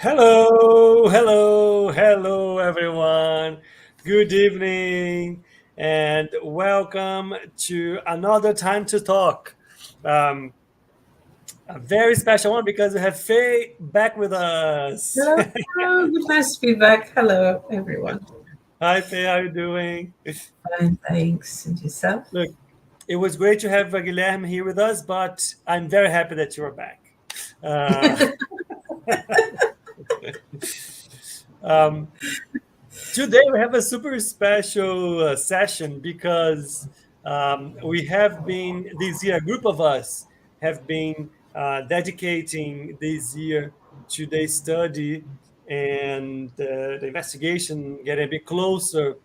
Hello, everyone. Good evening, and welcome to another time to talk. Um, a very special one because we have Faye back with us. Hello, hello. Good, nice to be back. Hello, everyone. Hi, Faye. How are you doing? Fine, thanks. And yourself? Look, it was great to have Guilherme here with us, but I'm very happy that you are back. Uh, um, Today we have a super special session because we have been this year, a group of us have been dedicating this year to the study and the investigation, getting a bit closer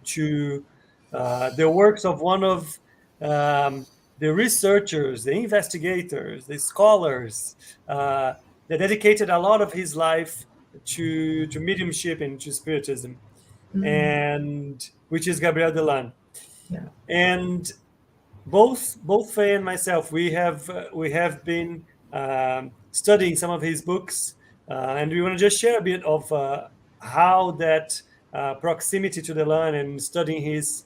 to the works of one of um, the researchers, the investigators, the scholars uh, that dedicated a lot of his life to mediumship and to spiritism, and which is Gabriel Delanne. Yeah. And both Faye and myself, we have been studying some of his books, and we want to just share a bit of how that proximity to the land and studying his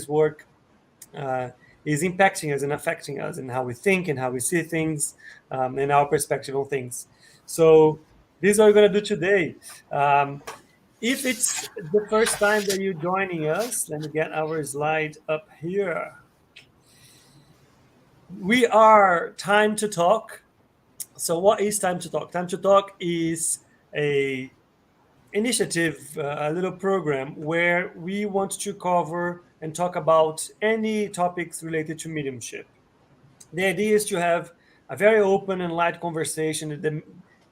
work uh, is impacting us and affecting us and how we think and how we see things and our perspective on things. So this is what we're going to do today. If it's the first time that you're joining us, let me get our slide up here. We are Time to Talk. So what is Time to Talk? Time to Talk is a initiative, a little program where we want to cover and talk about any topics related to mediumship. The idea is to have a very open and light conversation.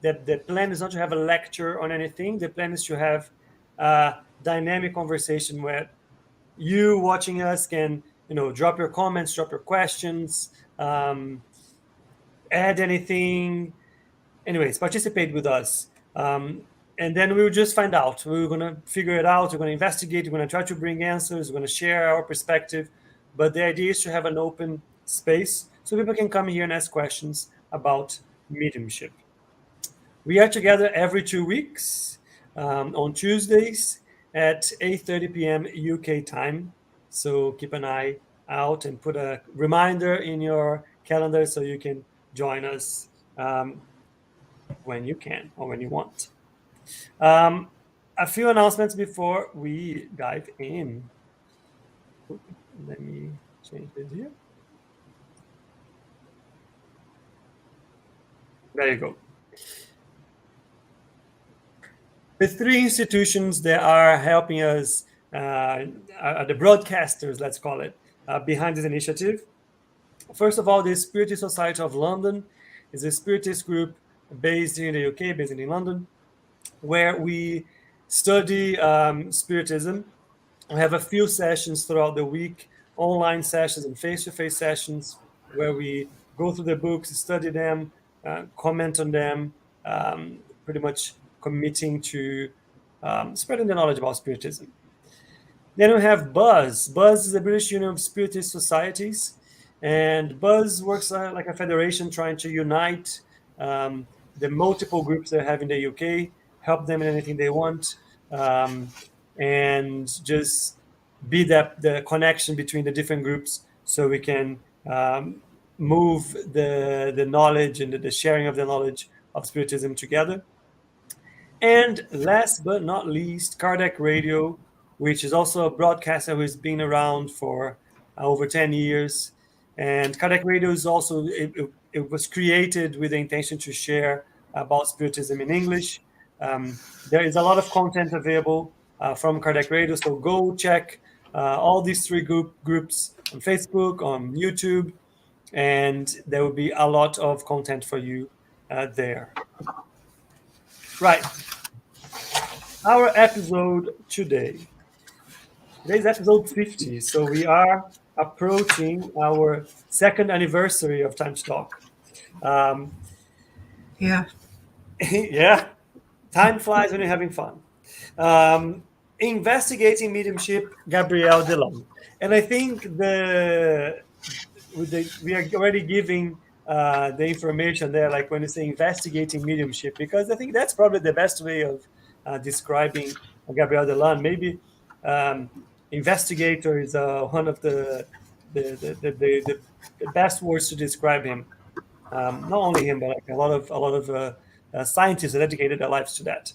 The plan is not to have a lecture on anything. The plan is to have a dynamic conversation where you watching us can, drop your comments, drop your questions, add anything. Anyways, participate with us. And then we'll just find out. We're going to figure it out. We're going to investigate. We're going to try to bring answers. We're going to share our perspective. But the idea is to have an open space so people can come here and ask questions about mediumship. We are together every 2 weeks on Tuesdays at 8:30 p.m. UK time. So keep an eye out and put a reminder in your calendar so you can join us when you can or when you want. A few announcements before we dive in. Let me change this here. There you go. The three institutions that are helping us are the broadcasters, let's call it, behind this initiative. First of all, the Spiritist Society of London is a Spiritist group based in the UK, based in London, where we study Spiritism. We have a few sessions throughout the week, online sessions and face-to-face sessions, where we go through the books, study them, comment on them, pretty much committing to spreading the knowledge about Spiritism. Then we have Buzz. Buzz is the British Union of Spiritist Societies, and Buzz works like a federation trying to unite the multiple groups they have in the UK, help them in anything they want, and just be the connection between the different groups so we can move the knowledge and the sharing of the knowledge of Spiritism together. And last but not least, Kardec Radio, which is also a broadcaster who's been around for over 10 years. And Kardec Radio is also, it was created with the intention to share about Spiritism in English. There is a lot of content available from Kardec Radio, so go check all these three groups on Facebook, on YouTube, and there will be a lot of content for you there. Right. Our episode today. Today's episode 50, so we are approaching our second anniversary of Time to Talk. Yeah. Yeah, time flies when you're having fun. Investigating mediumship, Gabriel Delanne. And I think we are already giving the information there, like when you say investigating mediumship, because I think that's probably the best way of describing Gabriel Delanne. Maybe investigator is one of the best words to describe him. Not only him, but like a lot of scientists that dedicated their lives to that.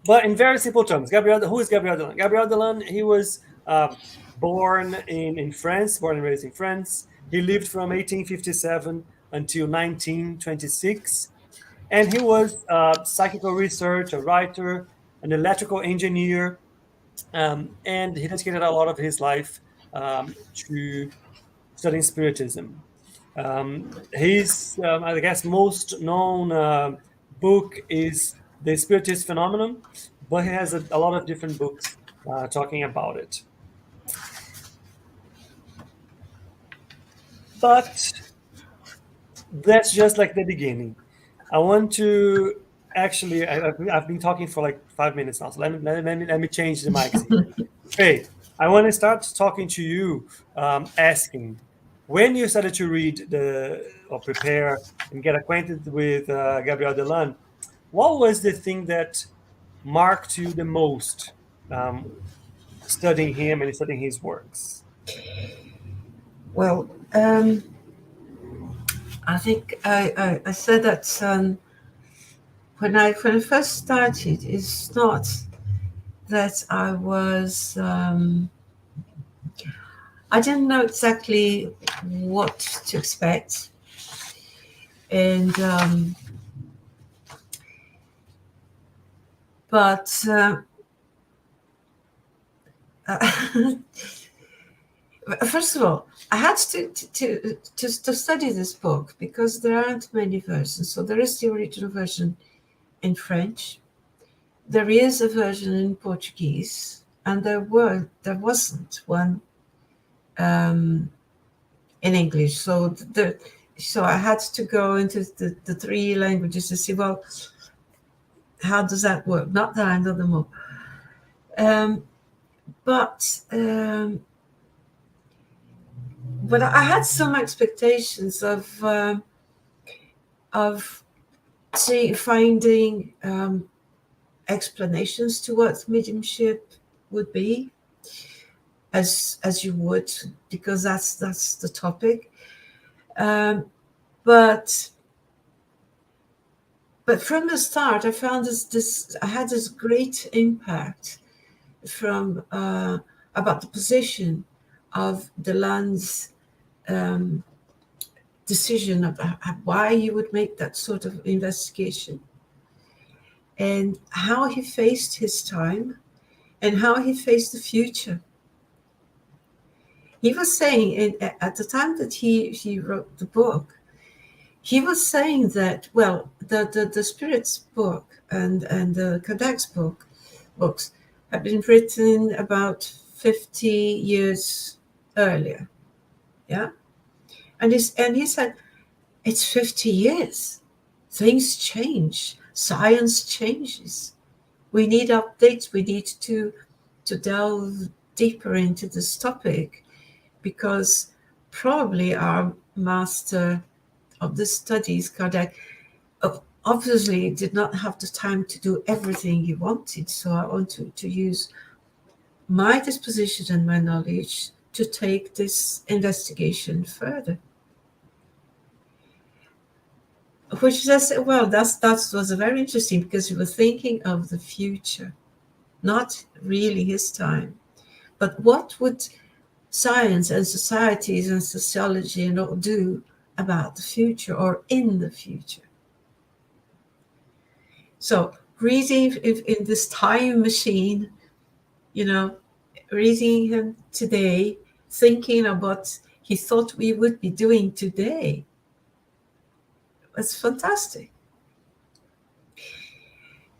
But in very simple terms, who is Gabriel Delanne? Gabriel Delanne, he was born in France, born and raised in France. He lived from 1857 until 1926. And he was a psychical researcher, a writer, an electrical engineer, and he dedicated a lot of his life to studying spiritism. His, I guess, most known book is The Spiritist Phenomenon, but he has a lot of different books talking about it. But that's just like the beginning. I want to actually, I've been talking for like 5 minutes now, so let me change the mic. Faye, I want to start talking to you, asking, when you started to read or prepare and get acquainted with Gabriel Delanne, what was the thing that marked you the most studying him and studying his works? Well, I think I said that when I first started, it's not that I was. I didn't know exactly what to expect, and but first of all, I had to study this book because there aren't many versions. So there is the original version in French. There is a version in Portuguese, and there wasn't one in English. So I had to go into the three languages to see, well, how does that work? Not that I know them all. But I had some expectations of finding explanations to what mediumship would be, as you would, because that's the topic. But from the start, I found I had this great impact from about the position of Delanne's decision about why he would make that sort of investigation, and how he faced his time and how he faced the future. He was saying at the time that he wrote the book, he was saying that, well, the Spirit's book and the Qakers books had been written about 50 years earlier. Yeah. And he said, it's 50 years. Things change. Science changes. We need updates. We need to delve deeper into this topic, because probably our master of the studies, Kardec, obviously did not have the time to do everything he wanted. So I want to use my disposition and my knowledge to take this investigation further. Which I said, well, that was very interesting, because he was thinking of the future, not really his time, but what would science and societies and sociology and all do about the future or in the future. So reading in this time machine, reading him today, thinking of what he thought we would be doing today, was fantastic.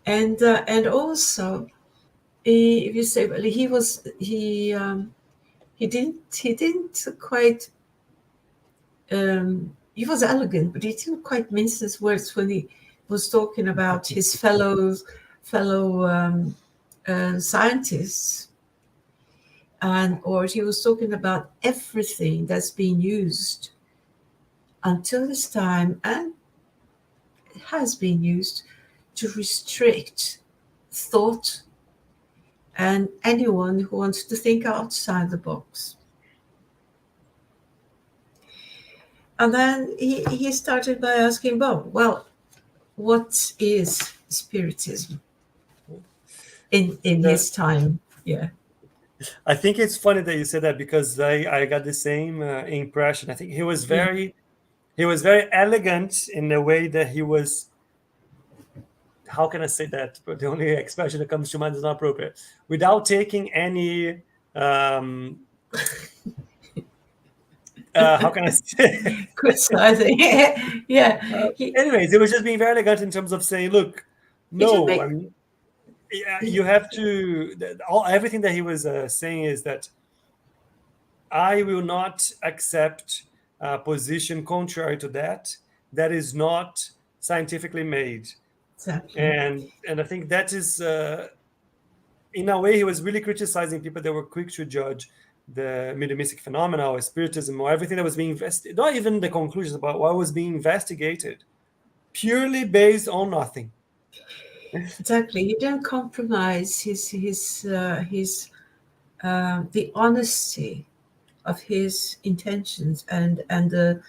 And also, if you say, well, he didn't quite. He was elegant, but he didn't quite mince his words when he was talking about his fellow scientists, or he was talking about everything that's being used until this time, and it has been used to restrict thought and anyone who wants to think outside the box. And then he started by asking Bob, well, what is Spiritism in his time? Yeah. I think it's funny that you said that, because I got the same impression. I think he was very elegant in the way that he was. How can I say that? But the only expression that comes to mind is not appropriate. Without taking any. How can I say? Criticizing. Yeah. Anyways, it was just being very elegant in terms of saying, "Look, no, I mean, you have to." Everything that he was saying is that I will not accept a position contrary to that is not scientifically made. Exactly. And I think that is, in a way, he was really criticizing people that were quick to judge the mediumistic phenomena or spiritism or everything that was being investigated, not even the conclusions about what was being investigated, purely based on nothing. Exactly. He didn't compromise the honesty of his intentions and the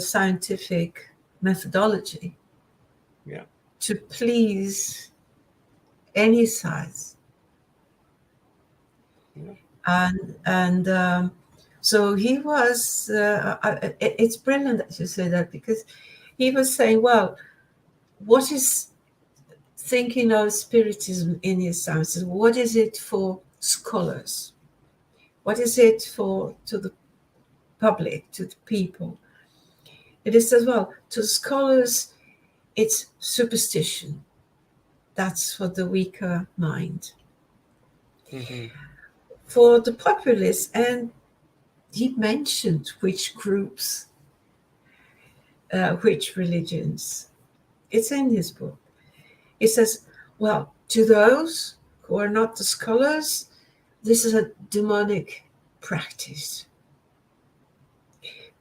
scientific methodology. Yeah. To please any size. Yeah. And so he was. It's brilliant that you say that, because he was saying, well, what is thinking of Spiritism in his sciences? What is it for scholars? What is it to the public, to the people? It is as well, to scholars, it's superstition. That's for the weaker mind. Mm-hmm. For the populace, and he mentioned which groups, which religions. It's in his book. He says, well, to those who are not the scholars, this is a demonic practice.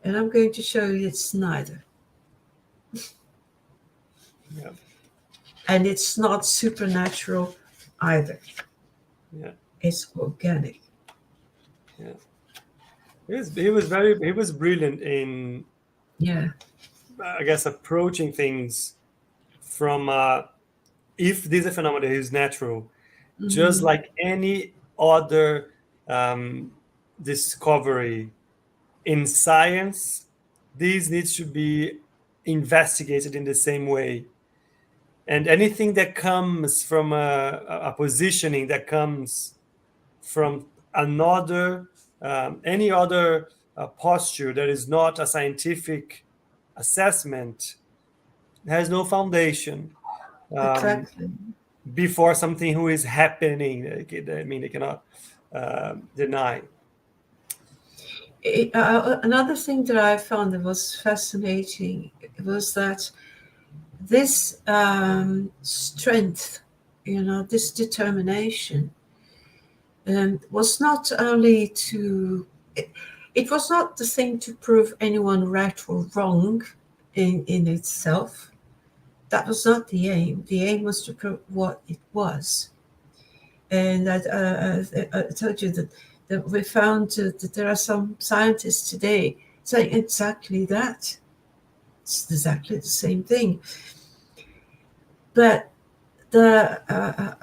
And I'm going to show you it's neither. Yeah. And it's not supernatural either. Yeah. It's organic. Yeah. He was brilliant in, I guess, approaching things from if this is a phenomenon is natural, just like any other discovery in science, these needs to be investigated in the same way. And anything that comes from a positioning that comes from another, any other posture that is not a scientific assessment has no foundation. Exactly. Before something who is happening, I mean, they cannot deny. Another thing that I found that was fascinating was that this strength, this determination, was not only to, it was not the thing to prove anyone right or wrong in itself. That was not the aim. The aim was to prove what it was. And I told you that we found that there are some scientists today saying exactly that. It's exactly the same thing. But a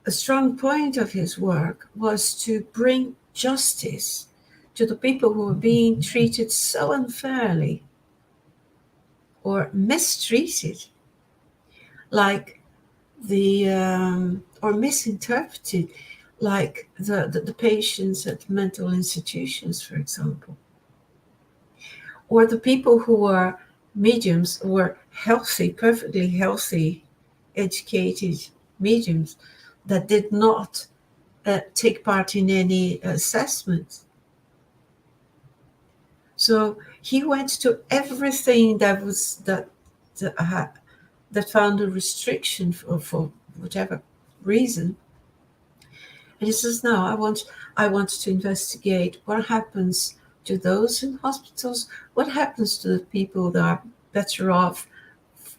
strong point of his work was to bring justice to the people who were being treated so unfairly or mistreated, like or misinterpreted, like the patients at mental institutions, for example, or the people who were mediums, were healthy, perfectly healthy, educated mediums that did not take part in any assessment. So he went to everything that found a restriction for whatever reason. And he says, no, I want to investigate what happens to those in hospitals? What happens to the people that are better off,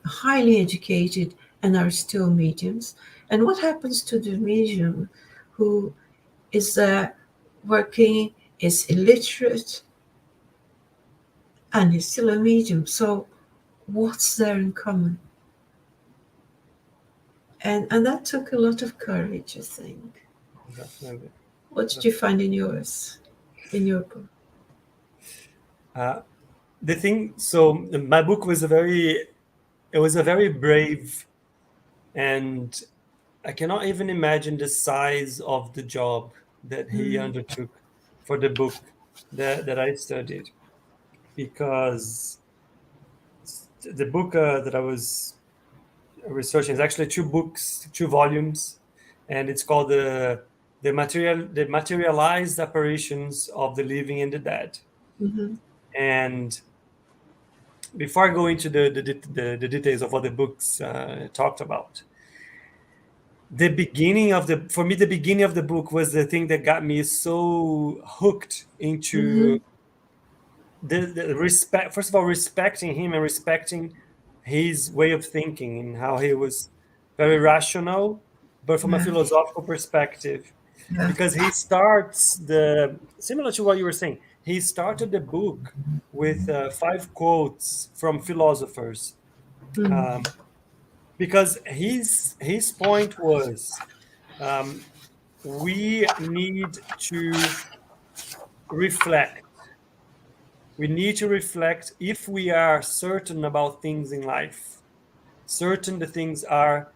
highly educated, and are still mediums? And what happens to the medium who is working, is illiterate, and is still a medium? So what's there in common? And that took a lot of courage, I think. Definitely. What did you find in your book? The thing, so my book was a very brave, and I cannot even imagine the size of the job that he undertook for the book that I studied, because the book that I was researching is actually two books, two volumes, and it's called the materialized apparitions of the living and the dead. Mm-hmm. And before I go into the details of what the books talked about, the beginning of the book was the thing that got me so hooked into the respect. First of all, respecting him and respecting his way of thinking and how he was very rational, but from a Yeah. philosophical perspective. Yeah. Because he starts similar to what you were saying. He started the book with 5 quotes from philosophers, because his point was, we need to reflect. We need to reflect if we are certain about things in life, certain the things are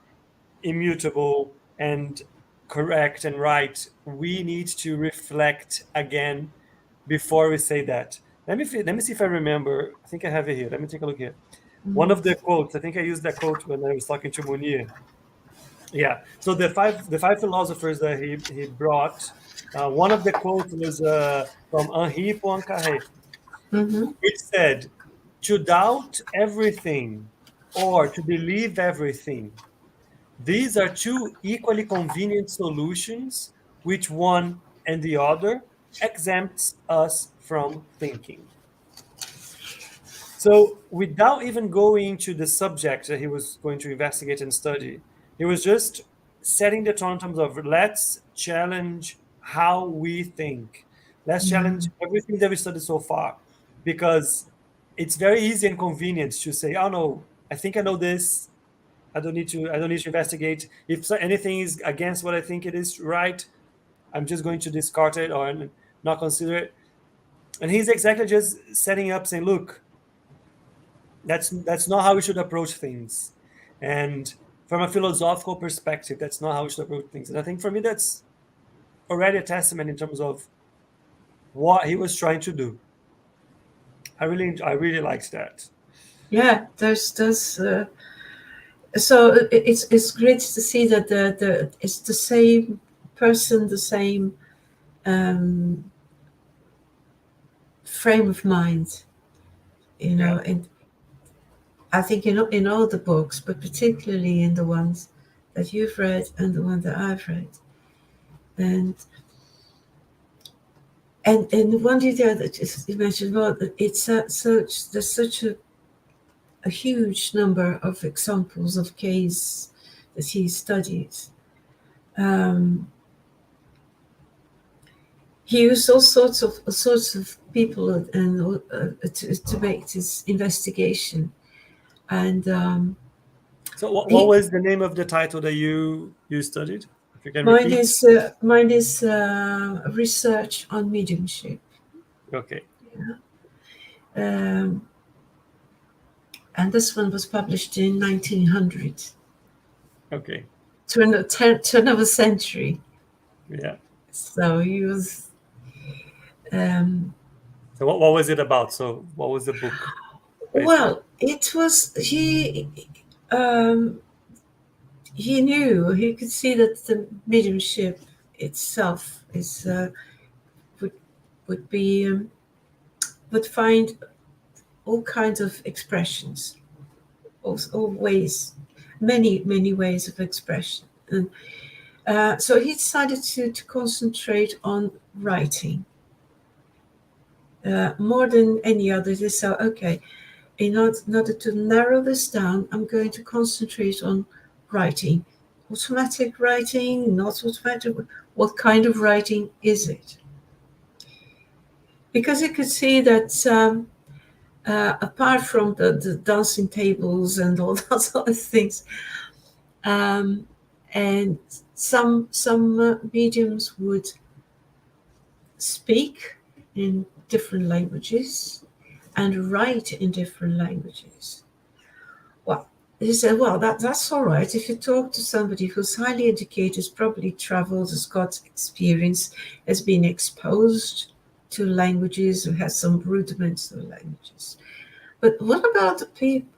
immutable and correct and right. We need to reflect again before we say that. Let me see if I remember. I think I have it here. Let me take a look here. One of the quotes, I think I used that quote when I was talking to Munir. Yeah. So the five philosophers that he brought, one of the quotes was from Henri Poincaré, which said, "To doubt everything or to believe everything, these are two equally convenient solutions, which one and the other exempts us from thinking." So, without even going into the subject that he was going to investigate and study, he was just setting the tone in terms of, let's challenge how we think. Let's challenge everything that we studied so far, because it's very easy and convenient to say, "Oh no, I think I know this. I don't need to investigate. If anything is against what I think it is right, I'm just going to discard it or not consider it." And he's exactly just setting up, saying, "Look, that's not how we should approach things." And from a philosophical perspective, that's not how we should approach things. And I think for me, that's already a testament in terms of what he was trying to do. I really liked that. Yeah, so it's great to see that it's the same person, the same frame of mind, and I think in all the books, but particularly in the ones that you've read and the one that I've read, and one detail that you mentioned, well, it's there's such a huge number of examples of case that he studies. He used all sorts of people and to make this investigation. And so, what was the name of the title that you studied? If you can repeat. Mine is research on mediumship. Okay. Yeah. And this one was published in 1900. Okay. Turn of a century. Yeah. So he was. So what was it about? So what was the book? Well, it was he knew, he could see that the mediumship itself is would find all kinds of expressions, all ways, many ways of expression, and so he decided to concentrate on writing. more than any other. They say, okay, in order to narrow this down, I'm going to concentrate on writing. Automatic writing, not automatic. What kind of writing is it? Because you could see that apart from the dancing tables and all those other things, and some mediums would speak in different languages and write in different languages. Well, he said, well, that's all right. If you talk to somebody who's highly educated, has probably traveled, has got experience, has been exposed to languages, who has some rudiments of languages. But what about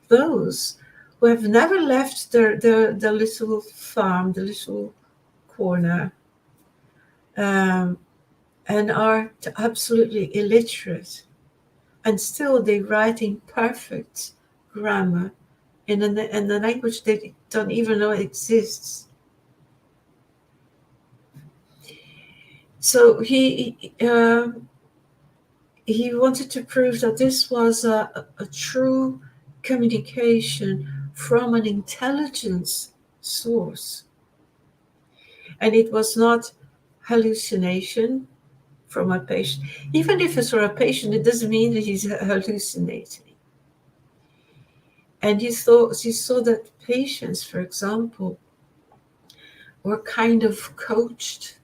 those who have never left their little farm, the little corner, and are absolutely illiterate, and still they write in perfect grammar in a language they don't even know exists. So he wanted to prove that this was a true communication from an intelligence source, and it was not hallucination from a patient. Even if it's for a patient, it doesn't mean that he's hallucinating. And he saw that patients, for example, were kind of coached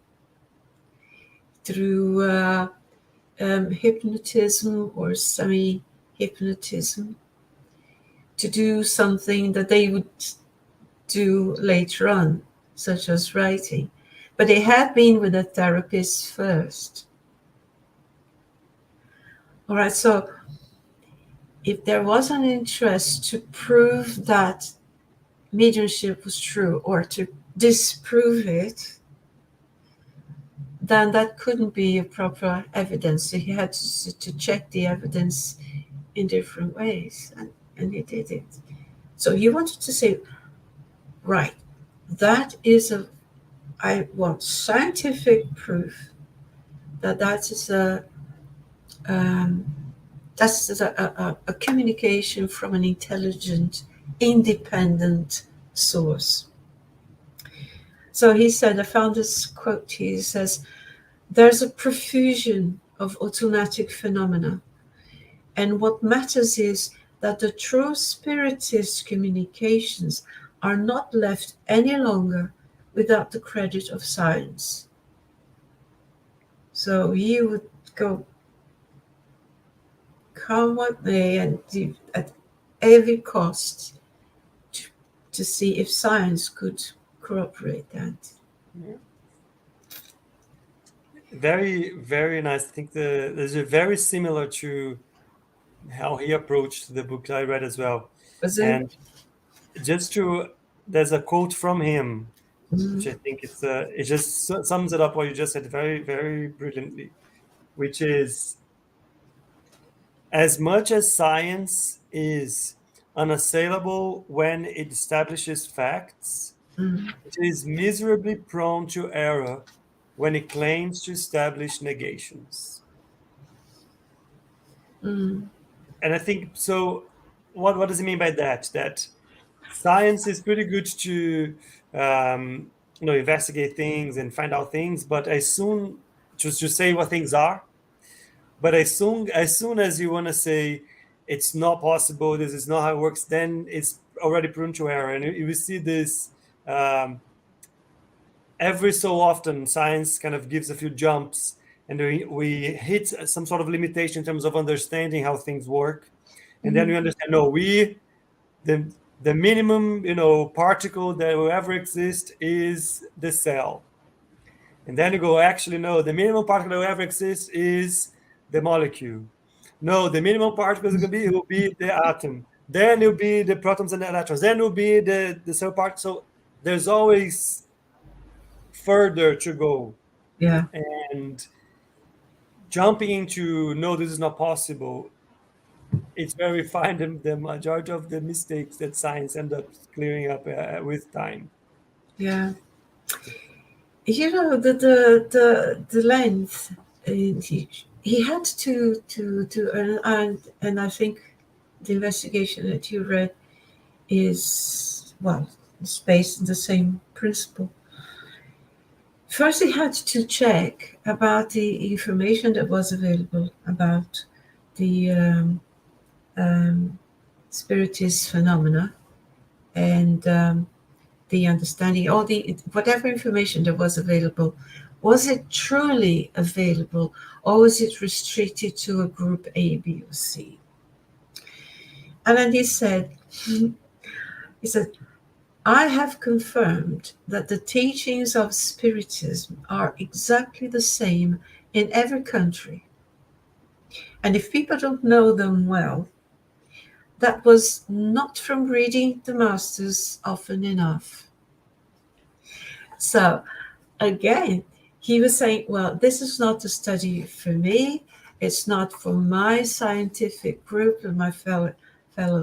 through hypnotism or semi-hypnotism to do something that they would do later on, such as writing. But they had been with a therapist first. All right, so if there was an interest to prove that mediumship was true or to disprove it, then that couldn't be a proper evidence. So he had to check the evidence in different ways, and he did it. So he wanted to say, right, that is I want scientific proof that is a communication from an intelligent, independent source. So he said, I found this quote, he says, there's a profusion of automatic phenomena, and what matters is that the true spiritist communications are not left any longer without the credit of science. So he would go, come what may, and do at every cost to see if science could corroborate that. Yeah. Very, very nice. I think there's a very similar to how he approached the book I read as well. And just there's a quote from him, which I think it just sums it up what you just said very, very brilliantly, which is, as much as science is unassailable when it establishes facts, it is miserably prone to error when it claims to establish negations. And I think, so what does he mean by that? That science is pretty good to investigate things and find out things, but as soon just to say what things are, but as soon as you want to say it's not possible, this is not how it works, then it's already prone to error. And we see this every so often. Science kind of gives a few jumps, and we hit some sort of limitation in terms of understanding how things work, and then we understand, no, the minimum particle that will ever exist is the cell. And then you go, actually, no, the minimum particle that will ever exist is the molecule. No, the minimum particle will be the atom. Then it will be the protons and the electrons. Then it will be the cell particle. So there's always further to go. Yeah. And jumping into, no, this is not possible, it's where we find the majority of the mistakes that science ends up clearing up with time. Yeah. The length, he had and I think the investigation that you read is, well, it's based on the same principle. First, he had to check about the information that was available about the spiritist phenomena, and the understanding, all the whatever information that was available, was it truly available, or was it restricted to a group A, B, or C? And then he said, I have confirmed that the teachings of Spiritism are exactly the same in every country. And if people don't know them well, that was not from reading the Masters often enough. So, again, he was saying, well, this is not a study for me. It's not for my scientific group and my fellow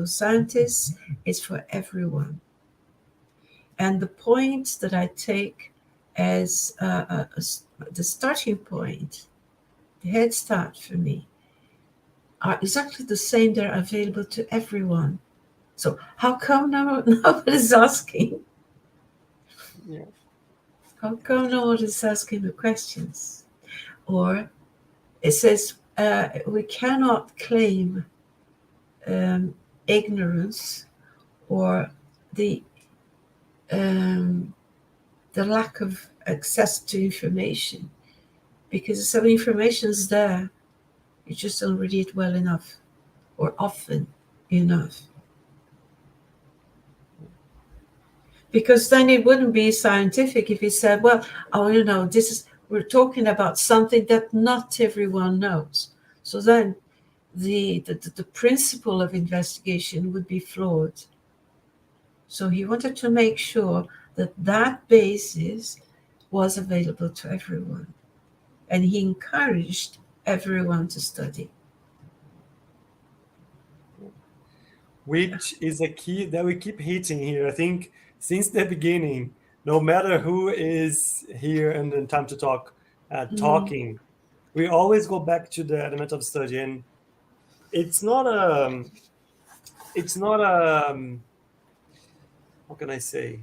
scientists. It's for everyone. And the points that I take as the starting point, the head start for me, are exactly the same. They're available to everyone. So how come nobody's asking? Yeah. How come nobody's asking the questions? Or it says we cannot claim ignorance or the lack of access to information, because some information is there, you just don't read it well enough or often enough. Because then it wouldn't be scientific if he said, well, we're talking about something that not everyone knows. So then the principle of investigation would be flawed. So he wanted to make sure that that basis was available to everyone. And he encouraged everyone to study. Which is a key that we keep hitting here. I think since the beginning, no matter who is here and in Time to Talk, talking, we always go back to the element of study. And it's not how can I say?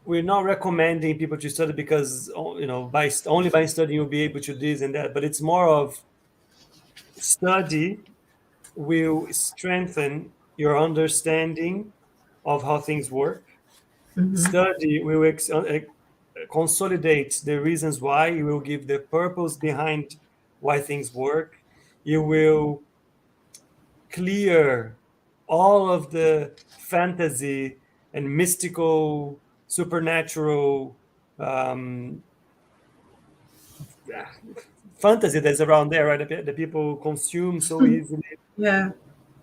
We're not recommending people to study because, only by studying you'll be able to do this and that, but it's more of study will strengthen your understanding of how things work. Study will consolidate the reasons why. You will give the purpose behind why things work. You will clear all of the fantasy and mystical, supernatural fantasy that's around there, right? That people consume so easily. Yeah.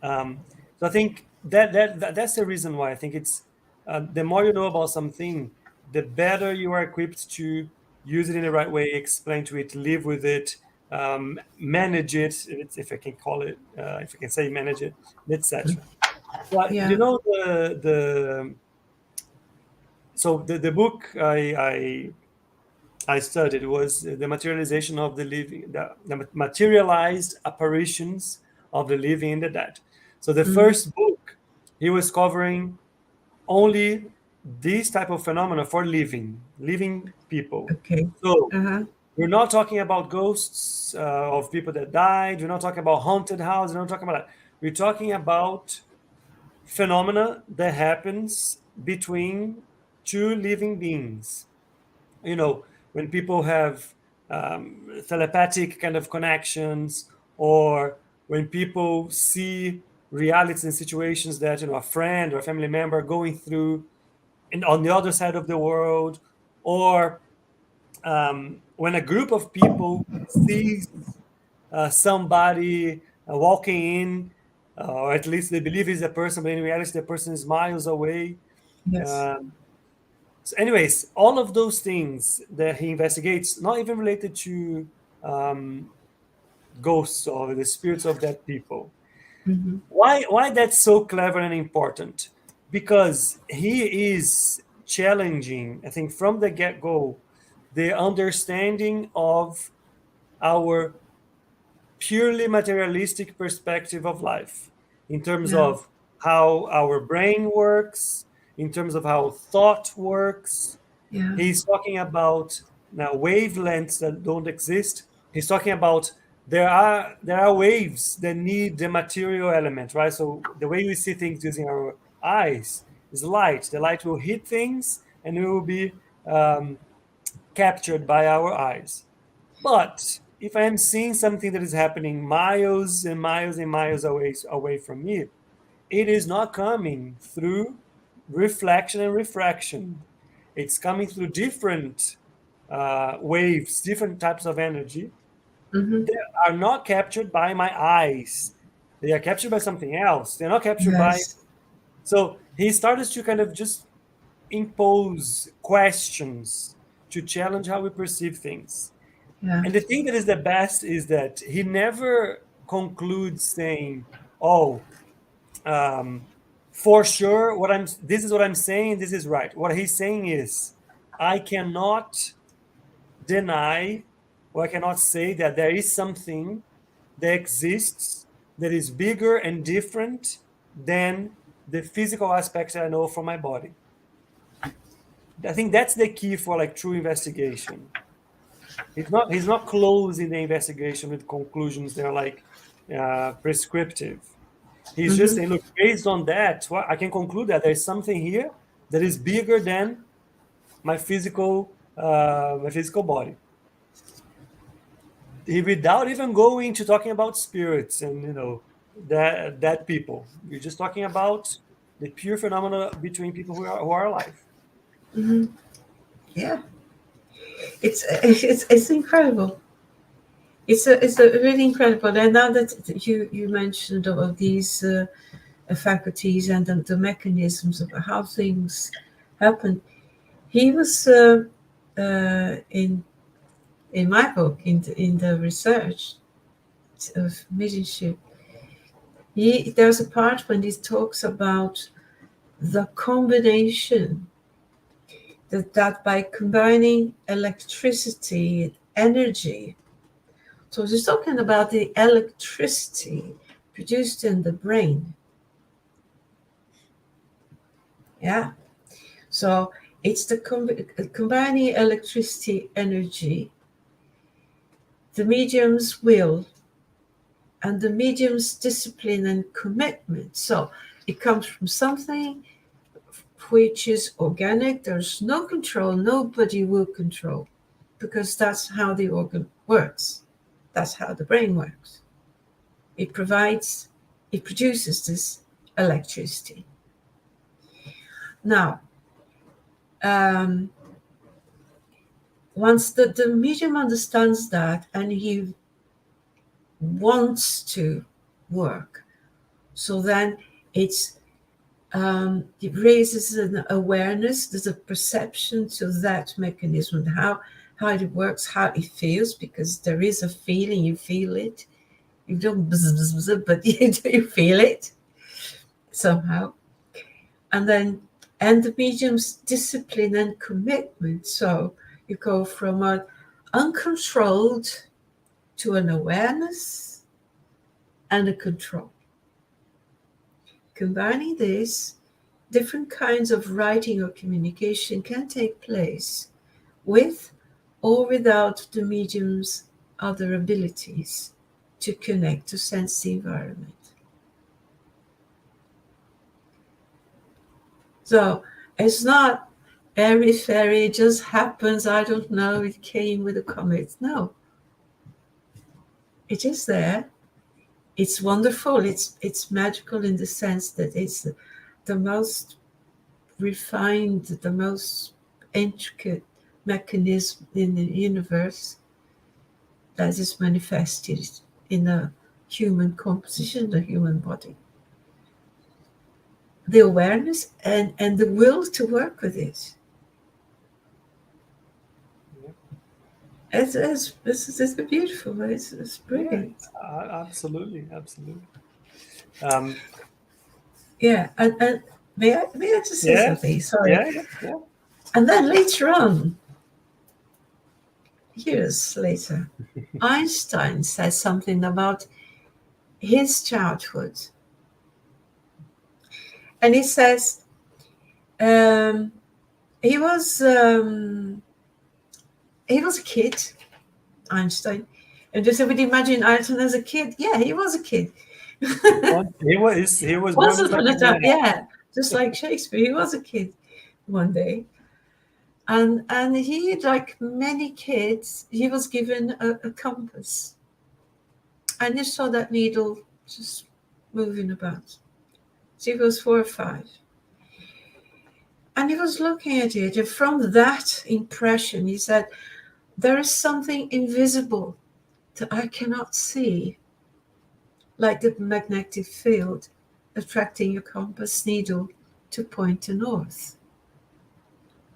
So I think that's the reason why I think it's the more you know about something, the better you are equipped to use it in the right way, explain to it, live with it, manage it, if I can call it, if I can say manage it, etc. But Yeah. the book I studied was the materialization of the living, the materialized apparitions of the living and the dead. So the first book, he was covering only this type of phenomena for living people. Okay. So Uh-huh. we're not talking about ghosts of people that died. We're not talking about haunted houses. We're not talking about that. We're talking about phenomena that happens between two living beings. When people have telepathic kind of connections, or when people see realities and situations that a friend or a family member going through and on the other side of the world, or when a group of people sees somebody walking in, or at least they believe is a person, but in reality the person is miles away. Yes. So anyways, all of those things that he investigates, not even related to ghosts or the spirits of dead people. Why that's so clever and important? Because he is challenging, I think, from the get-go, the understanding of our purely materialistic perspective of life, in terms Yeah. of how our brain works, in terms of how thought works. Yeah. He's talking about now wavelengths that don't exist. He's talking about there are waves that need the material element, right? So the way we see things using our eyes is light. The light will hit things and it will be captured by our eyes. But if I am seeing something that is happening miles and miles and miles away from me, it is not coming through reflection and refraction. It's coming through different waves, different types of energy Mm-hmm. that are not captured by my eyes. They are captured by something else. They're not captured by. Yes. So he started to kind of just impose questions to challenge how we perceive things. Yeah. And the thing that is the best is that he never concludes saying, "Oh, for sure, this is what I'm saying. This is right." What he's saying is, I cannot deny, or I cannot say that there is something that exists that is bigger and different than the physical aspects that I know from my body. I think that's the key for like true investigation. He's not closing the investigation with conclusions that are like prescriptive. He's just Mm-hmm. saying, look, based on that, I can conclude that there's something here that is bigger than my physical body. Without even going to talking about spirits and that people. We're just talking about the pure phenomena between people who are alive. Mm-hmm. Yeah. It's incredible. It's a really incredible. And now that you mentioned of these faculties and the mechanisms of how things happen, he was in my book in the research of mediumship. There's a part when he talks about the combination that by combining electricity and energy. So he's talking about the electricity produced in the brain. Yeah. So it's the combining electricity, energy, the medium's will, and the medium's discipline and commitment. So it comes from something which is organic. There's no control. Nobody will control, because that's how the organ works. That's how the brain works. It produces this electricity. Now, once the medium understands that and he wants to work, so then it raises an awareness, there's a perception to that mechanism, how it works, how it feels, because there is a feeling, you feel it. You don't bzz, bzz, bzz, but you feel it somehow. And the medium's discipline and commitment. So you go from an uncontrolled to an awareness and a control. Combining this, different kinds of writing or communication can take place with or without the medium's other abilities to connect, to sense the environment. So it's not airy fairy, it just happens, I don't know, it came with a comet. No. It is there. It's wonderful. It's magical in the sense that it's the most refined, the most intricate mechanism in the universe that is manifested in a human composition, the human body. The awareness and the will to work with it. It's beautiful. It's brilliant. Yeah, absolutely. Yeah, and may I just say something? Sorry. Yeah. And then later on, years later, Einstein says something about his childhood. And he says he was a kid, Einstein. And just would imagine Einstein as a kid. Yeah, he was a kid. He was born Once just like upon a a time, man. yeah, just like Shakespeare, he was a kid one day. And he, like many kids, he was given a compass. And he saw that needle just moving about. So he was 4 or 5. And he was looking at it. And from that impression, he said, there is something invisible that I cannot see, like the magnetic field attracting your compass needle to point to north.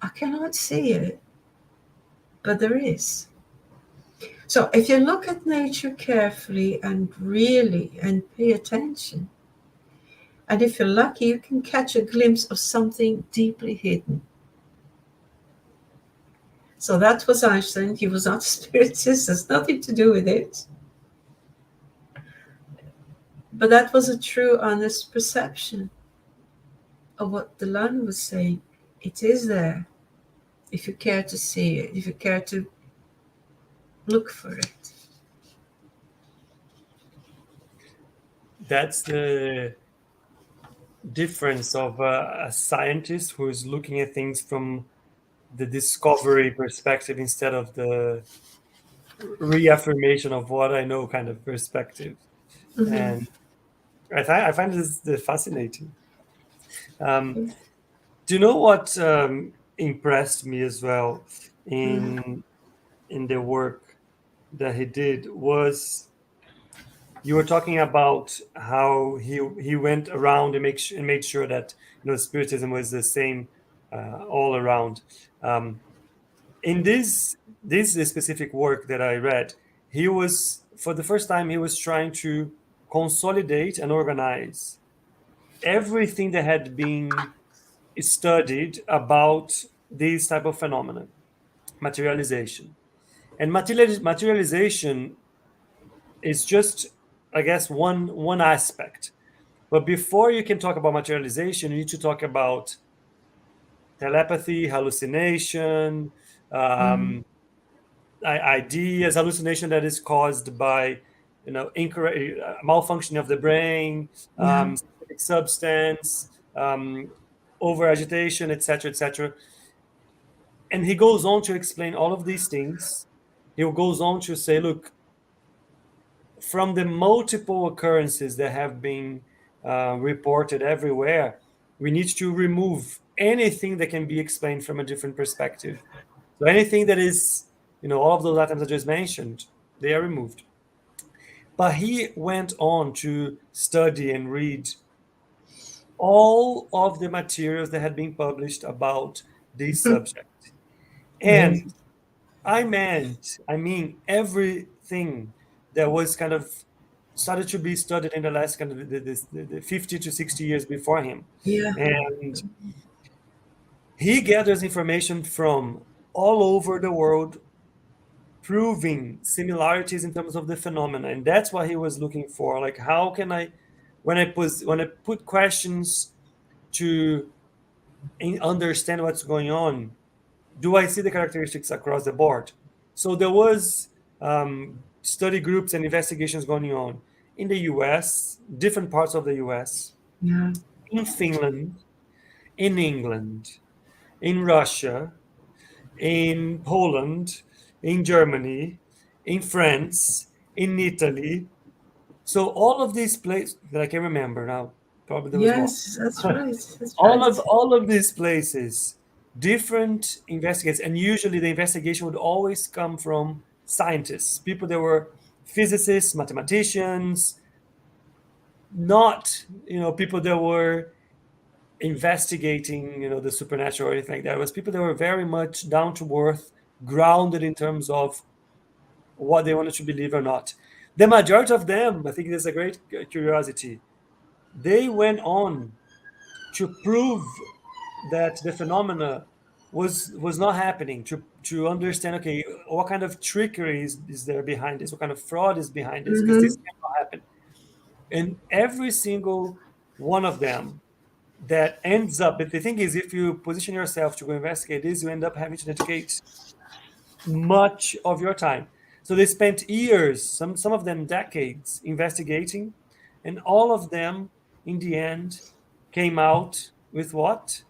I cannot see it, but there is. So if you look at nature carefully and really and pay attention, and if you're lucky, you can catch a glimpse of something deeply hidden. So that was Einstein. He was not a spiritist. There's nothing to do with it. But that was a true, honest perception of what Delanne was saying. It is there, if you care to see it, if you care to look for it. That's the difference of a scientist who is looking at things from the discovery perspective instead of the reaffirmation of what I know kind of perspective. Mm-hmm. And I find this fascinating. Do you know what impressed me as well in the work that he did was you were talking about how he went around and made sure that spiritism was the same all around. In this specific work that I read, he was for the first time he was trying to consolidate and organize everything that had been studied about this type of phenomenon, materialization. And materialization is just, I guess, one aspect. But before you can talk about materialization, you need to talk about telepathy, hallucination, ideas, hallucination that is caused by, incorrect malfunction of the brain, specific substance, over agitation, etc., etc. And he goes on to explain all of these things. He goes on to say, look, from the multiple occurrences that have been reported everywhere, we need to remove anything that can be explained from a different perspective. So anything that is, all of those items I just mentioned, they are removed. But he went on to study and read all of the materials that had been published about this subject. And I mean, everything that was kind of started to be studied in the last kind of the 50 to 60 years before him. Yeah. And he gathers information from all over the world, proving similarities in terms of the phenomena. And that's what he was looking for. Like, how can I, when I put questions to understand what's going on, do I see the characteristics across the board? So there was study groups and investigations going on in the US, different parts of the US, in Finland, in England, in Russia, in Poland, in Germany, in France, in Italy. So all of these places that I can remember now, probably there was more. Yes, that's right. That's all of these places, different investigators, and usually the investigation would always come from scientists, people that were physicists, mathematicians, not people that were investigating the supernatural or anything like that. It was people that were very much down to earth, grounded in terms of what they wanted to believe or not. The majority of them, I think there's a great curiosity, they went on to prove that the phenomena was not happening, to understand, okay, what kind of trickery is there behind this, what kind of fraud is behind this, because this cannot happen. And every single one of them that ends up, but the thing is, if you position yourself to go investigate this, you end up having to dedicate much of your time. So they spent years, some of them decades, investigating, and all of them in the end came out with what?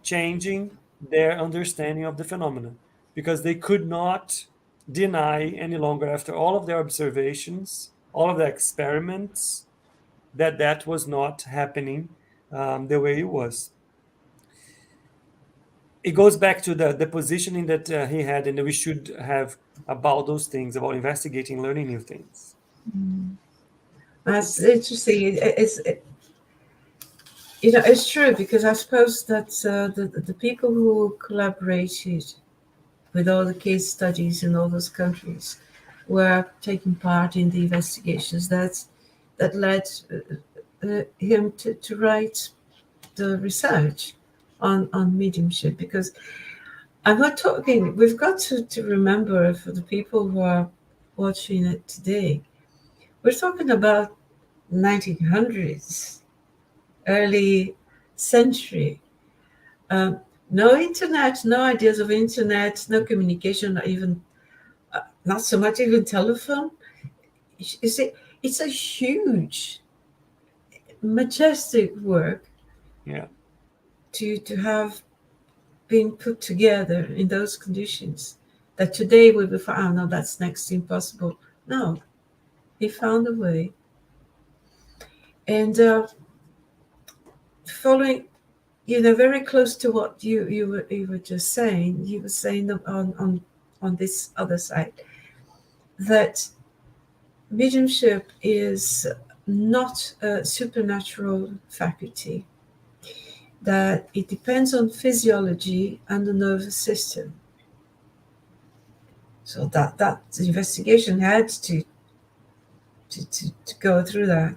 Changing their understanding of the phenomenon, because they could not deny any longer, after all of their observations, all of their experiments, that that was not happening the way it was. It goes back to the positioning that he had, and that we should have about those things, about investigating, learning new things. That's interesting. It's true, because I suppose that the people who collaborated with all the case studies in all those countries were taking part in the investigations that led him to write the research on mediumship. Because I'm not talking, we've got to remember, for the people who are watching it today, we're talking about 1900s, early century. No internet, no ideas of internet, no communication, not even, not so much even telephone. It's a huge, majestic work. Yeah. To have been put together in those conditions that today we would find, oh no, that's next to impossible. No, he found a way. And following, very close to what you were just saying, he was saying on this other side, that mediumship is not a supernatural faculty, that it depends on physiology and the nervous system. So that investigation had to go through that.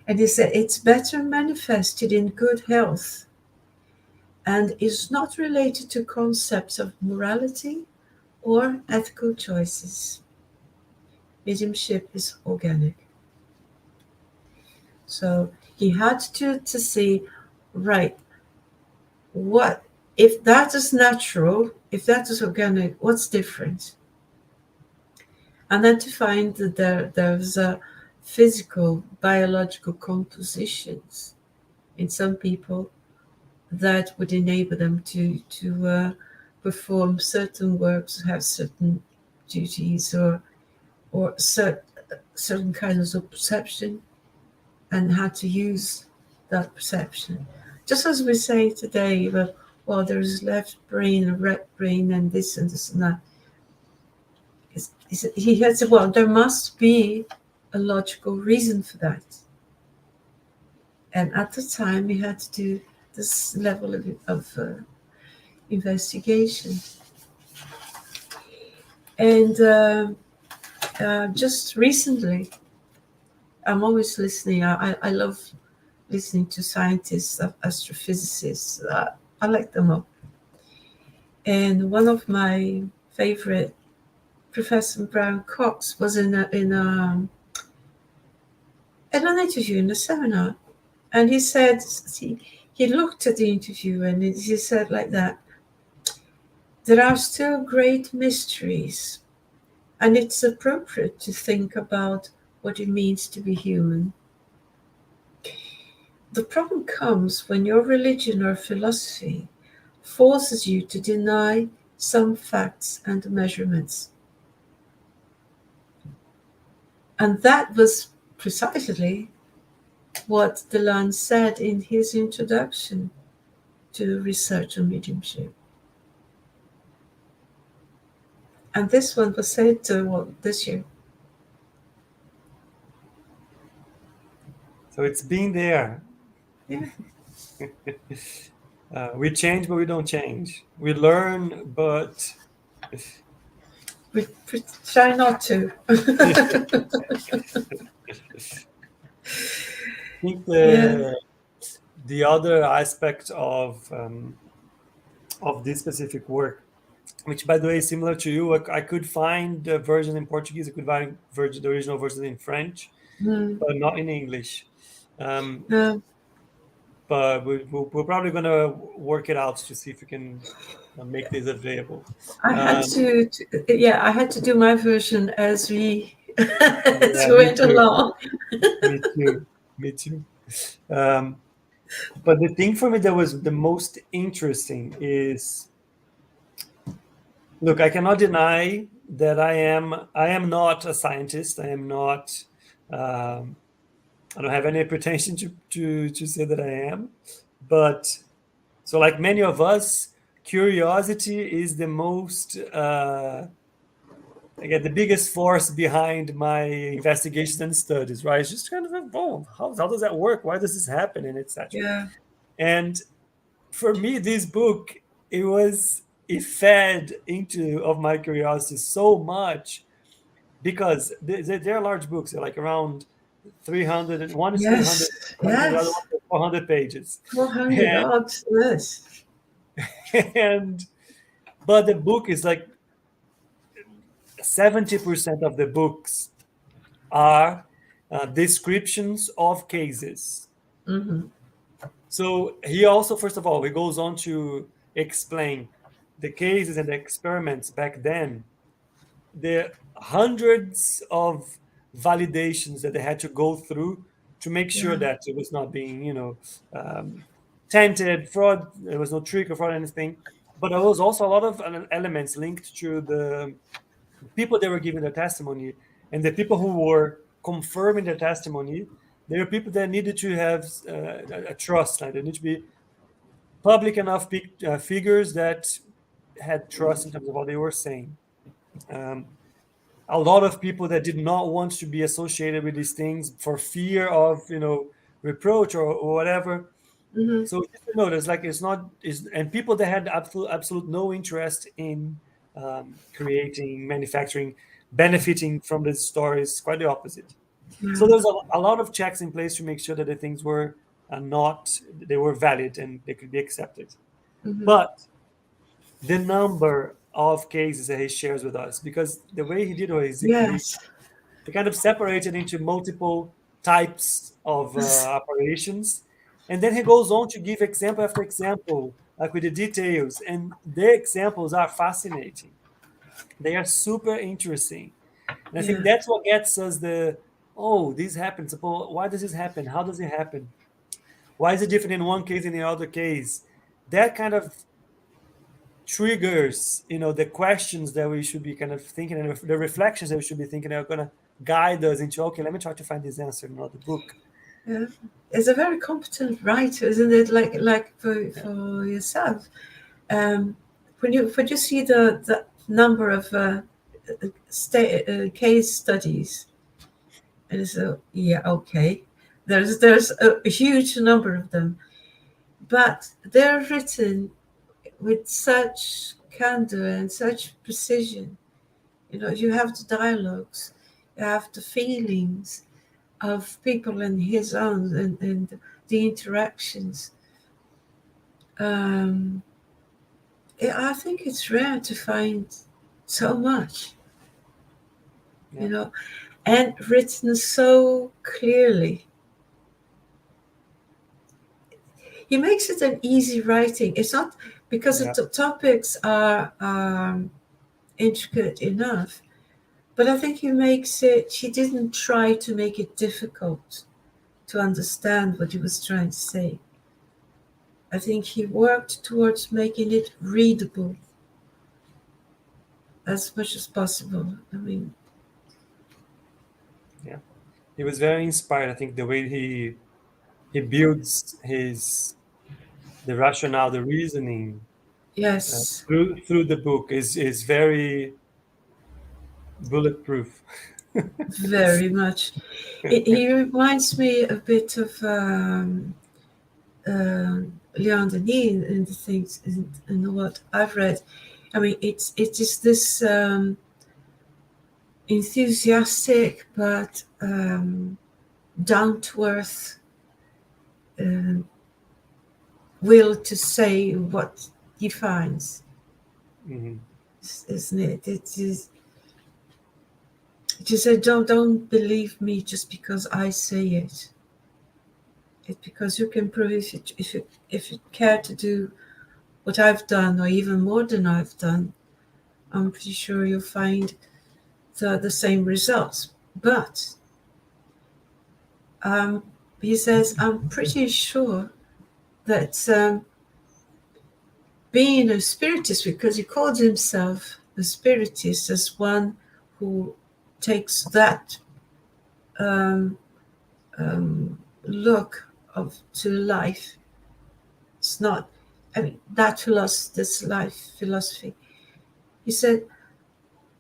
And he said it's better manifested in good health and is not related to concepts of morality or ethical choices. Mediumship is organic. So he had to see, right, what if that is natural, if that is organic, what's different? And then to find that there's a physical, biological compositions in some people that would enable them to perform certain works, have certain duties, or certain kinds of perception, and how to use that perception. Just as we say today, well, there's left brain and right brain and this and this and that. He had said, well, there must be a logical reason for that. And at the time, he had to do this level of investigation. And just recently, I'm always listening. I love listening to scientists, astrophysicists. I like them all. And one of my favorite, Professor Brian Cox, was in an interview, in a seminar, and he said, he looked at the interview and he said like that, there are still great mysteries, and it's appropriate to think about what it means to be human. The problem comes when your religion or philosophy forces you to deny some facts and measurements. And that was precisely what Delanne said in his introduction to research on mediumship. And this one was said this year. So it's been there. Yeah. We change, but we don't change. We learn, but We try not to. I think the other aspect of of this specific work, which, by the way, is similar to you. I could find the version in Portuguese. I could find the original version in French, but not in English. No, But we're probably going to work it out to see if we can make this available. I had I had to do my version as we as Yeah, we me went too. along. Me too. Me too. But the thing for me that was the most interesting is, look, I cannot deny that I am not a scientist. I am not. I don't have any pretension to say that I am, but so like many of us, curiosity is the most again the biggest force behind my investigations and studies. Right? It's just kind of oh, how does that work? Why does this happen? And etc. Yeah. And for me, this book it fed into of my curiosity so much because they're large books. They're like around 300, and one is 300, Yes. and the other Yes. one is 400 pages. 400 odds. Yes. And but the book is like 70% of the books are descriptions of cases. Mm-hmm. So he also, first of all, he goes on to explain the cases and the experiments back then. The hundreds of validations that they had to go through to make sure that it was not being, tainted, fraud. There was no trick or fraud or anything. But there was also a lot of elements linked to the people that were giving their testimony, and the people who were confirming their testimony. They were people that needed to have a trust. Like they need to be public enough figures that had trust in terms of what they were saying. A lot of people that did not want to be associated with these things for fear of reproach or whatever. Mm-hmm. So just to notice, like and people that had absolute no interest in creating, manufacturing, benefiting from these stories, quite the opposite. Yeah. So there's a lot of checks in place to make sure that the things were they were valid and they could be accepted. Mm-hmm. But the number of cases that he shares with us, because the way he did it is Yes. he kind of separated into multiple types of operations. And then he goes on to give example after example, like with the details. And the examples are fascinating. They are super interesting. And I think that's what gets us this happens. Why does this happen? How does it happen? Why is it different in one case than in the other case? That kind of triggers, the questions that we should be kind of thinking, and the reflections that we should be thinking are going to guide us into, okay, let me try to find this answer in another book. Yeah. It's a very competent writer, isn't it? Like for yourself. When you see the number of case studies, and so okay, there's a huge number of them, but they're written with such candor and such precision. You have the dialogues, you have the feelings of people and his own and the interactions. I think it's rare to find so much, and written so clearly. He makes it an easy writing. It's not because the topics are intricate enough, but I think he didn't try to make it difficult to understand what he was trying to say. I think he worked towards making it readable as much as possible. He was very inspired. I think the way he builds the rationale, the reasoning, yes, through the book is very bulletproof. very much. He reminds me a bit of Leon Denis in the things in what I've read. It is this enthusiastic but down to earth will to say what he finds, Mhm. isn't it? It is. He said, don't believe me just because I say it. It's because you can prove if you care to do what I've done, or even more than I've done, I'm pretty sure you'll find the same results. But he says, I'm pretty sure that being a spiritist, because he called himself a spiritist as one who takes that look to life. It's not, I mean, that philosophy, this life philosophy. He said,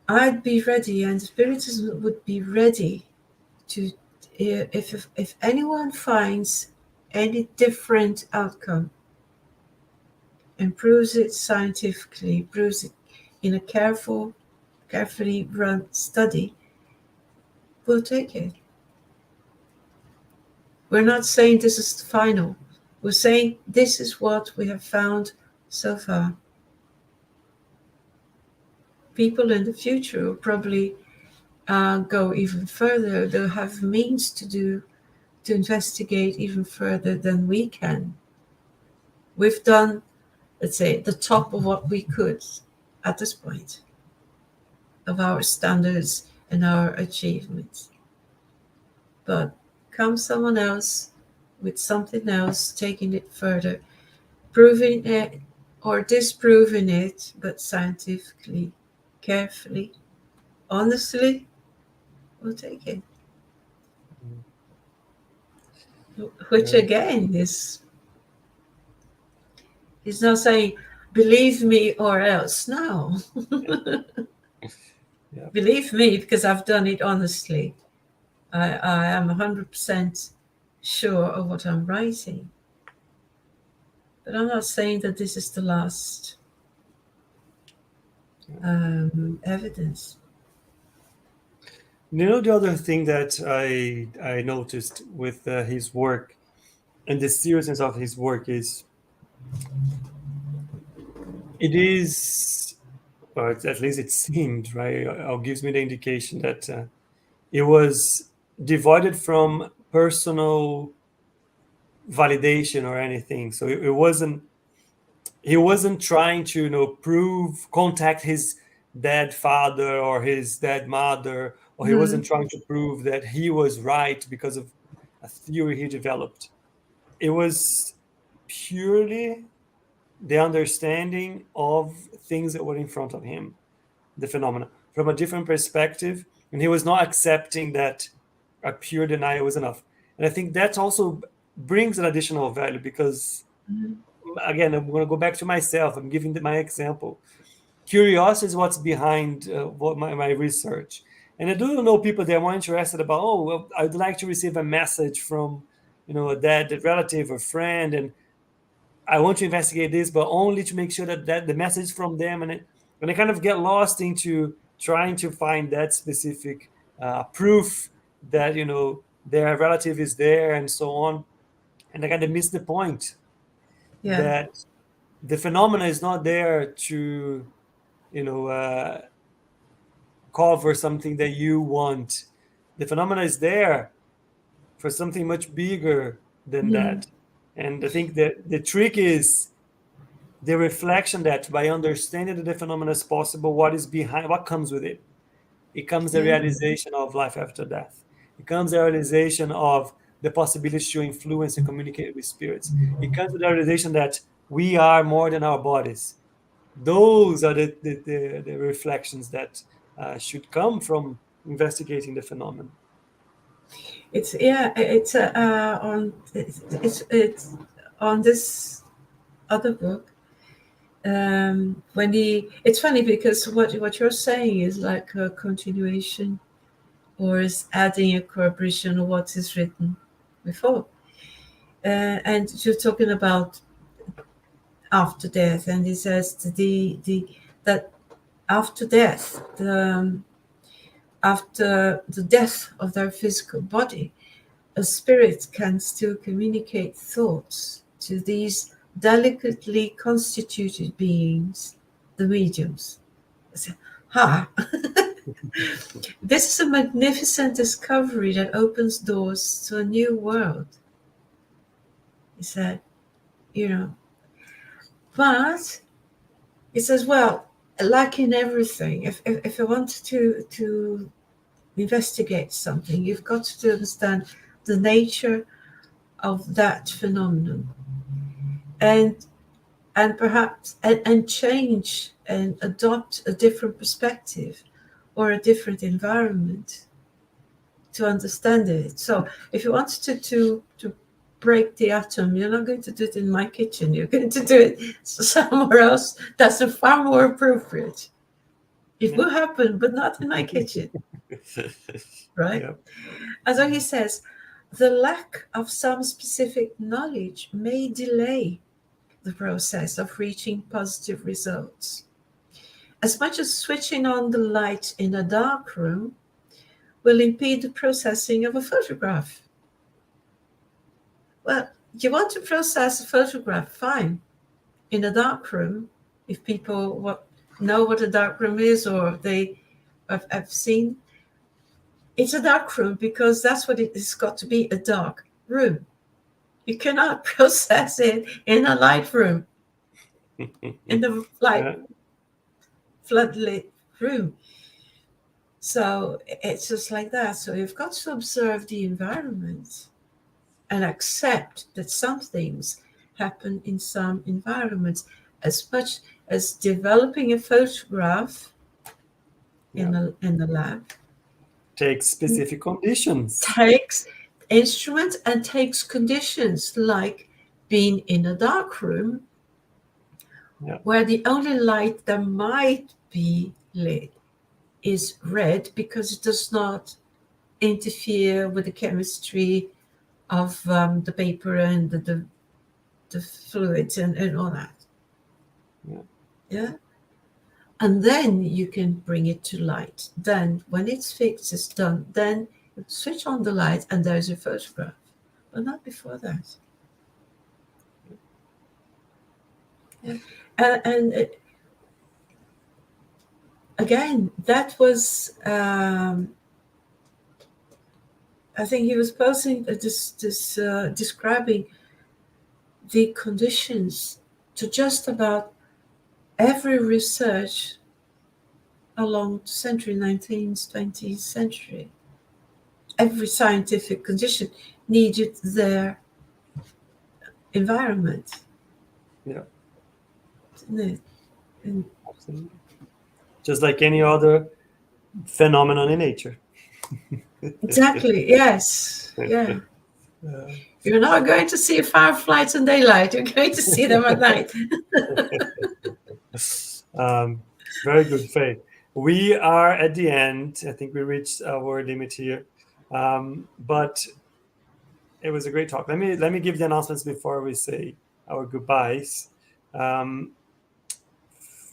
I'd be ready, and Spiritism would be ready to, if anyone finds any different outcome and proves it scientifically, proves it in a carefully run study, we'll take it. We're not saying this is the final. We're saying this is what we have found so far. People in the future will probably go even further. They'll have means to investigate even further than we can. We've done, let's say, the top of what we could at this point of our standards and our achievements. But comes someone else with something else, taking it further, proving it or disproving it, but scientifically, carefully, honestly, we'll take it. Which again is, he's not saying, believe me or else. No. Yeah. Believe me, because I've done it honestly. I am 100% sure of what I'm writing. But I'm not saying that this is the last evidence. You know, the other thing that I noticed with his work and the seriousness of his work is, it is, or at least it seemed, right, gives me the indication that it was devoid from personal validation or anything. So it wasn't, he wasn't trying to, you know, contact his dead father or his dead mother, or he wasn't trying to prove that he was right because of a theory he developed. It was purely the understanding of things that were in front of him, the phenomena, from a different perspective, and he was not accepting that a pure denial was enough. And I think that also brings an additional value because, again, I'm going to go back to myself. I'm giving my example. Curiosity is what's behind what my research. And I do know people that are more interested about, oh, well, I'd like to receive a message from, you know, a dead relative or friend, and I want to investigate this, but only to make sure that the message from them, and I kind of get lost into trying to find that specific proof that, you know, their relative is there and so on, and I kind of miss the point Yeah. that the phenomena is not there to, you know, cover something that you want. The phenomena is there for something much bigger than that. And I think that the trick is the reflection that by understanding that the phenomena is possible, what is behind, what comes with it. It comes the Yeah. realization of life after death. It comes the realization of the possibility to influence and communicate with spirits. It comes with the realization that we are more than our bodies. Those are the reflections that should come from investigating the phenomenon. It's it's on this other book. When it's funny because what you're saying is like a continuation, or is adding a corroboration of what is written before. And you're talking about after death, and he says that after death, after the death of their physical body, a spirit can still communicate thoughts to these delicately constituted beings, the mediums. I said, ha! This is a magnificent discovery that opens doors to a new world. He said, but he says, well, like in everything, if I want to investigate something, you've got to understand the nature of that phenomenon, and perhaps and change and adopt a different perspective or a different environment to understand it. So if you want to break the atom, you're not going to do it in my kitchen. You're going to do it somewhere else. That's far more appropriate. It will happen, but not in my kitchen. Right? Yep. And so he says, the lack of some specific knowledge may delay the process of reaching positive results. As much as switching on the light in a dark room will impede the processing of a photograph. Well, you want to process a photograph, fine. In a dark room, if people know what a dark room is, or they have seen, it's a dark room because that's what it has got to be, a dark room. You cannot process it in a light room, in the light floodlit room. So it's just like that. So you've got to observe the environment and accept that some things happen in some environments. As much as developing a photograph in the lab takes specific conditions, takes instruments and takes conditions, like being in a dark room where the only light that might be lit is red, because it does not interfere with the chemistry of the paper and the fluids and all that. Yeah. And then you can bring it to light. Then when it's fixed, it's done. Then you switch on the light and there's a photograph. But not before that. Yeah. And again, that was, I think he was posing describing the conditions to just about every research along the century, 19th, 20th century. Every scientific condition needed their environment. Yeah. Isn't it? And absolutely. Just like any other phenomenon in nature. exactly, yes. Yeah. You're not going to see fireflies in daylight. You're going to see them at night. Very good, Faye. We are at the end. I think we reached our limit here, but it was a great talk. Let me give the announcements before we say our goodbyes. There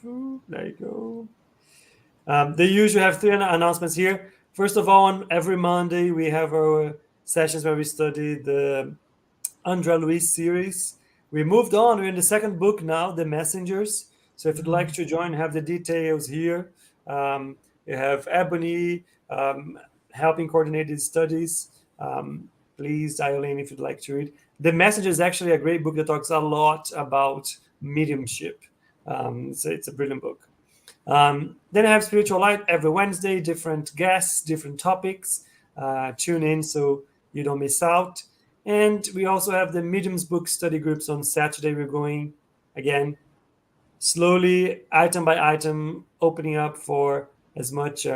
you go. They usually have 3 announcements here. First of all, on every Monday we have our sessions where we study the André Luiz series. We moved on. We're in the 2nd book now, The Messengers. So if you'd like to join, have the details here. You have Ebony helping coordinate these studies. Please dial in if you'd like to read. The Messengers is actually a great book that talks a lot about mediumship. So it's a brilliant book. Then I have Spiritual Light every Wednesday, different guests, different topics. Tune in so you don't miss out. And we also have the Mediums book study groups on Saturday. We're going, again, slowly, item by item, opening up for as much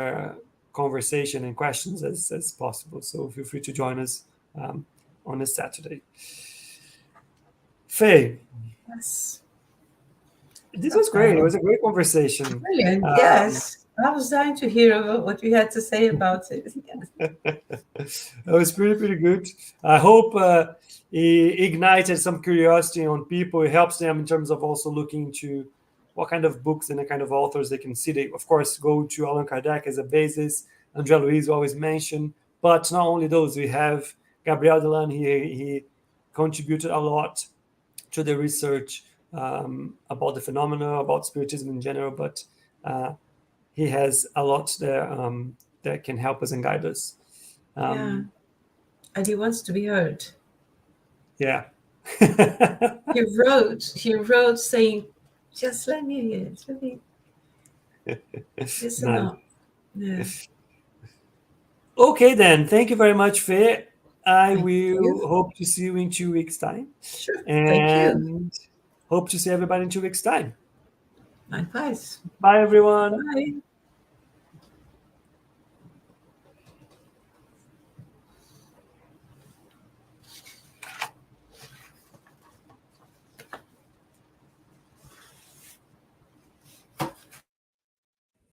conversation and questions as possible. So feel free to join us on this Saturday. Faye. Yes. This was great. It was a great conversation. Brilliant. Yes. I was dying to hear about what you had to say about it. It was pretty good. I hope it ignited some curiosity on people. It helps them in terms of also looking into what kind of books and the kind of authors they can see. They, of course, go to Allan Kardec as a basis. André Luiz always mentioned. But not only those, we have Gabriel Delanne. He contributed a lot through the research about the phenomena, about spiritism in general, but he has a lot there that can help us and guide us. Yeah. And he wants to be heard. Yeah. He wrote saying, just let me hear it. Let me listen Nice. up. Yeah. Okay, then. Thank you very much, Faye. I Thank will you. hope to see you in 2 weeks' time. Sure. And Thank you. hope to see everybody in 2 weeks' time. Likewise. Bye, everyone. Bye.